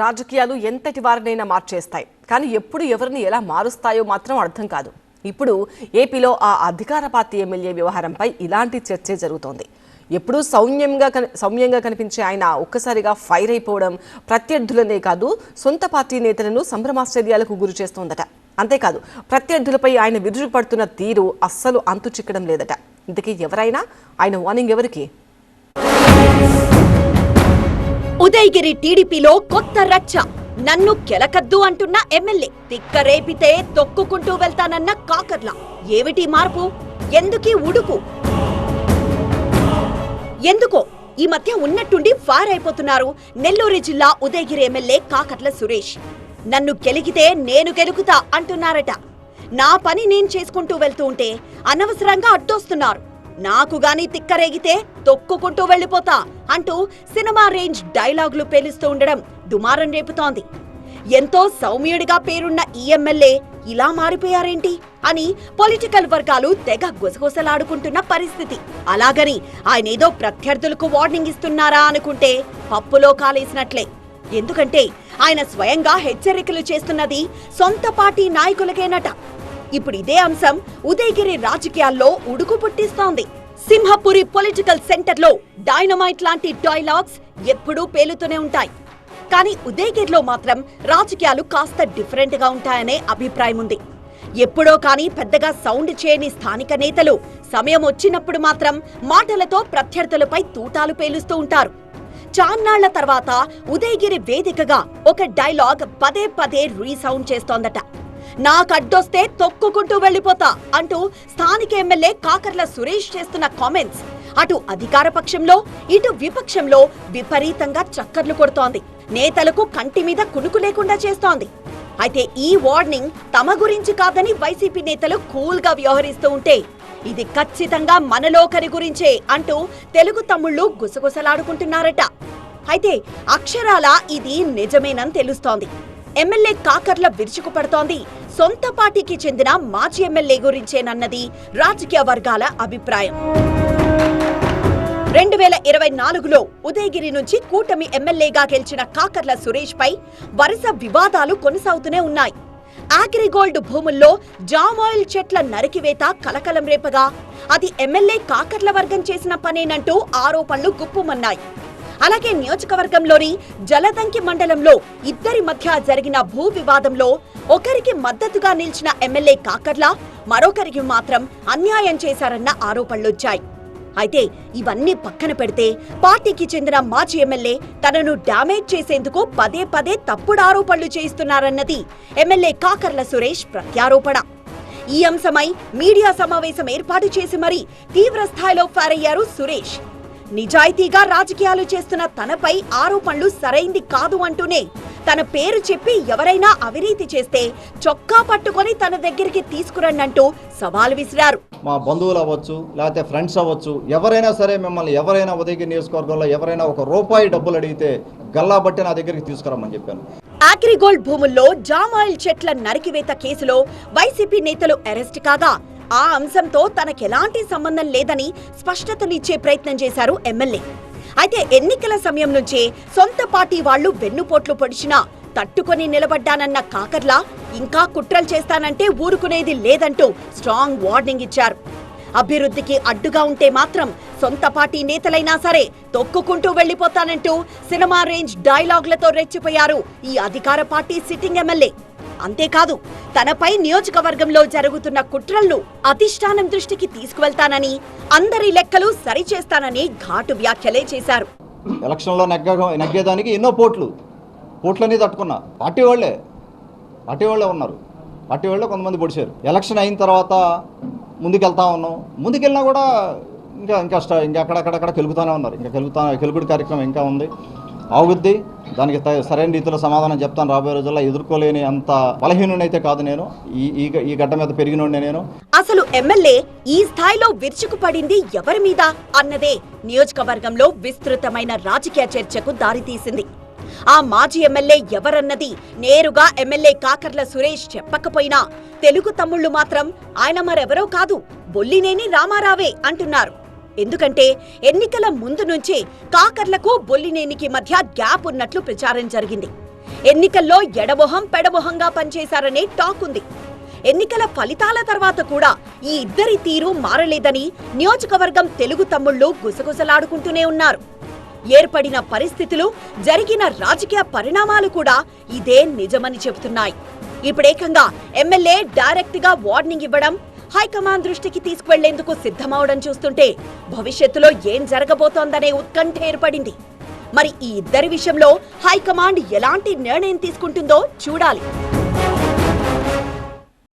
రాజకీయాలు ఎంతటి వారినైనా మార్చేస్తాయి, కానీ ఎప్పుడు ఎవరిని ఎలా మారుస్తాయో మాత్రం అర్థం కాదు. ఇప్పుడు ఏపీలో ఆ అధికార పార్టీ ఎమ్మెల్యే వ్యవహారంపై ఇలాంటి చర్చే జరుగుతోంది. ఎప్పుడూ సౌమ్యంగా కనిపించే ఆయన ఒక్కసారిగా ఫైర్ అయిపోవడం ప్రత్యర్థులనే కాదు, సొంత పార్టీ నేతలను సంభ్రమాశ్చర్యాలకు గురి చేస్తోందట. అంతేకాదు, ప్రత్యర్థులపై ఆయన విరుచుకుపడుతున్న తీరు అస్సలు అంతు చిక్కడం లేదట. ఇంతకీ ఎవరైనా ఆయన వార్నింగ్ ఎవరికి? ఉదయగిరి టీడీపీలో కొత్త రచ్చ. నన్ను కెలకద్దు అంటున్న ఎమ్మెల్యే, తిక్క రేపితే తొక్కుకుంటూ వెళ్తానన్న కాకర్ల. ఏమిటి మార్పు? ఎందుకీ ఉడుకు? ఎందుకో ఈ మధ్య ఉన్నట్టుండి ఫైర్ అయిపోతున్నారు నెల్లూరు జిల్లా ఉదయగిరి ఎమ్మెల్యే కాకర్ల సురేష్. నన్ను గెలిగితే నేను గెలుకుతా అంటున్నారట. నా పని నేను చేసుకుంటూ వెళ్తూ ఉంటే అనవసరంగా అడ్డొస్తున్నారు. నాకు గాని తిక్కరేగితే తొక్కుకుంటూ వెళ్లిపోతా అంటూ సినిమా రేంజ్ డైలాగులు పేలుస్తూ ఉండడం దుమారం రేపుతోంది. ఎంతో సౌమ్యుడిగా పేరున్న ఈ ఎమ్మెల్యే ఇలా మారిపోయారేంటి అని పొలిటికల్ వర్గాలు తెగ గుసగుసలాడుకుంటున్న పరిస్థితి. అలాగని ఆయనేదో ప్రత్యర్థులకు వార్నింగ్ ఇస్తున్నారా అనుకుంటే పప్పులో కాలేసినట్లే. ఎందుకంటే ఆయన స్వయంగా హెచ్చరికలు చేస్తున్నది సొంత పార్టీ నాయకులకేనట. ఇప్పుడు ఇదే అంశం ఉదయగిరి రాజకీయాల్లో ఉడుకు పుట్టిస్తోంది. సింహపురి పొలిటికల్ సెంటర్లో డైనమైట్ లాంటి డైలాగ్స్ ఎప్పుడూ పేలుతూనే ఉంటాయి. కానీ ఉదయగిరిలో మాత్రం రాజకీయాలు కాస్త డిఫరెంట్ గా ఉంటాయనే అభిప్రాయం ఉంది. ఎప్పుడో కానీ పెద్దగా సౌండ్ చేయని స్థానిక నేతలు సమయం వచ్చినప్పుడు మాత్రం మాటలతో ప్రత్యర్థులపై తూటాలు పేలుస్తూ ఉంటారు. చాన్నాళ్ల తర్వాత ఉదయగిరి వేదికగా ఒక డైలాగ్ పదే పదే రీసౌండ్ చేస్తోందట. నాకడ్డొస్తే తొక్కుకుంటూ వెళ్లిపోతా అంటూ స్థానిక ఎమ్మెల్యే కాకర్ల సురేష్ చేస్తున్న కామెంట్స్ అటు అధికార పక్షంలో ఇటు విపక్షంలో విపరీతంగా చక్కర్లు కొడుతోంది. నేతలకు కంటి మీద కునుకు లేకుండా చేస్తోంది. అయితే ఈ వార్నింగ్ తమ గురించి కాదని వైసీపీ నేతలు కూల్ గా వ్యవహరిస్తూ ఉంటే, ఇది ఖచ్చితంగా మనలోకరి గురించే అంటూ తెలుగు తమ్ముళ్లు గుసగుసలాడుకుంటున్నారట. అయితే అక్షరాల ఇది నిజమేనని తెలుస్తోంది. ఎమ్మెల్యే కాకర్ల విరుచుకుపడుతోంది సొంత పార్టీకి చెందిన మాజీ ఎమ్మెల్యే గురించేనన్నది రాజకీయ వర్గాల అభిప్రాయం. 2024లో ఉదయగిరి నుంచి కూటమి ఎమ్మెల్యేగా గెలిచిన కాకర్ల సురేష్ పై వరుస వివాదాలు కొనసాగుతూనే ఉన్నాయి. అగ్రిగోల్డ్ భూముల్లో జామ్ ఆయిల్ చెట్ల నరికివేత కలకలం రేపగా అది ఎమ్మెల్యే కాకర్ల వర్గం చేసిన పనేనంటూ ఆరోపణలు గుప్పుమన్నాయి. అలాగే నియోజకవర్గంలోని జలదంకి మండలంలో ఇద్దరి మధ్య జరిగిన భూ వివాదంలో ఒకరికి మద్దతుగా నిలిచిన ఎమ్మెల్యే కాకర్ల మరొకరికి మాత్రం అన్యాయం చేశారన్న ఆరోపణలొచ్చాయి. అయితే ఇవన్నీ పక్కన పెడితే పార్టీకి చెందిన మాజీ ఎమ్మెల్యే తనను డ్యామేజ్ చేసేందుకు పదే పదే తప్పుడు ఆరోపణలు చేయిస్తున్నారన్నది ఎమ్మెల్యే కాకర్ల సురేష్ ప్రత్యారోపణ. ఈ అంశమై మీడియా సమావేశం ఏర్పాటు చేసి మరీ తీవ్ర స్థాయిలో ఫైర్ అయ్యారు సురేష్. నిజాయితీగా రాజకీయాలు చేస్తున్న తనపై ఆరోపణలు సరైంది కాదు అంటూనే తన పేరు చెప్పి ఎవరైనా అవినీతి చేస్తే చొక్కా పట్టుకొని తన దగ్గరికి తీసుకురండంటూ సవాల్ విసిరారు. మా బంధువులు అవ్వచ్చు, లేకపోతే ఫ్రెండ్స్ అవ్వచ్చు, ఎవరైనా సరే మిమ్మల్ని ఎవరైనా ఉదయగిరి నియోజకవర్గంలో ఎవరైనా ఒక రూపాయి డబ్బులు అడిగితే గల్లాబట్టి నా దగ్గరికి తీసుకురమ్మని చెప్పాను. అగ్రిగోల్డ్ భూముల్లో జామ్ ఆయిల్ చెట్ల నరికివేత కేసులో వైసీపీ నేతలు అరెస్ట్ కాగా ఆ అంశంతో తనకెలాంటి సంబంధం లేదని స్పష్టతనిచ్చే ప్రయత్నం చేశారు ఎమ్మెల్యే. అయితే ఎన్నికల సమయం నుంచే సొంత పార్టీ వాళ్లు వెన్నుపోట్లు పొడిచినా తట్టుకొని నిలబడ్డానన్న కాకర్ల ఇంకా కుట్రలు చేస్తానంటే ఊరుకునేది లేదంటూ స్ట్రాంగ్ వార్నింగ్ ఇచ్చారు. అభివృద్ధికి అడ్డుగా ఉంటే మాత్రం సొంత పార్టీ నేతలైనా సరే తొక్కుకుంటూ వెళ్లిపోతానంటూ సినిమా రేంజ్ డైలాగులతో రెచ్చిపోయారు ఈ అధికార పార్టీ సిట్టింగ్ ఎమ్మెల్యే. అంతేకాదు, తనపై నియోజకవర్గంలో జరుగుతున్న కుట్రలను అధిష్టానం దృష్టికి తీసుకువెళ్తానని, అందరి లెక్కలు సరిచేస్తానని ఘాటు వ్యాఖ్యలే చేశారు. ఎలక్షన్లో నెగ్గేదానికి ఎన్నో పోట్లని తట్టుకున్నా పార్టీ వాళ్ళే ఉన్నారు. పార్టీ వాళ్ళే కొంతమంది పొడిచారు. ఎలక్షన్ అయిన తర్వాత ముందుకెళ్తా ఉన్నాం. ముందుకెళ్ళినా కూడా ఇంకా అక్కడక్కడ కెలుగుతూనే ఉన్నారు. కెలుగుడు కార్యక్రమం ఇంకా ఉంది, ఆగుద్ది. దానికి సరైన రీతిలో సమాధానం చెప్తాను. రాబోయే రోజుల్లో ఎదుర్కోలేని అంత బలహీనునైతే కాదు నేను. ఈ గడ్డ మీద పెరిగినోడినే నేను. అసలు ఎమ్మెల్యే ఈ స్థాయిలో విరుచుకుపడింది ఎవరి మీద అన్నదే నియోజకవర్గంలో విస్తృతమైన రాజకీయ చర్చకు దారితీసింది. ఆ మాజీ ఎమ్మెల్యే ఎవరన్నది నేరుగా ఎమ్మెల్యే కాకర్ల సురేష్ చెప్పకపోయినా తెలుగు తమ్ముళ్లు మాత్రం ఆయన మరెవరో కాదు, బొల్లినేని రామారావే అంటున్నారు. ఎందుకంటే ఎన్నికల ముందు నుంచే కాకర్లకు బొల్లినేనికి మధ్య గ్యాప్ ఉన్నట్లు ప్రచారం జరిగింది. ఎన్నికల్లో ఎడమొహం పెడమొహంగా పనిచేశారనే టాక్ ఉంది. ఎన్నికల ఫలితాల తర్వాత కూడా ఈ ఇద్దరి తీరు మారలేదని నియోజకవర్గం తెలుగు తమ్ముళ్లు గుసగుసలాడుకుంటూనే ఉన్నారు. ఏర్పడిన పరిస్థితులు, జరిగిన రాజకీయ పరిణామాలు కూడా ఇదే నిజమని చెబుతున్నాయి. ఇప్పుడేకంగా ఎమ్మెల్యే డైరెక్ట్ గా వార్నింగ్ ఇవ్వడం, హైకమాండ్ దృష్టికి తీసుకువెళ్లేందుకు సిద్ధమవడం చూస్తుంటే భవిష్యత్తులో ఏం జరగబోతోందనే ఉత్కంఠ ఏర్పడింది. మరి ఈ ఇద్దరి విషయంలో హైకమాండ్ ఎలాంటి నిర్ణయం తీసుకుంటుందో చూడాలి.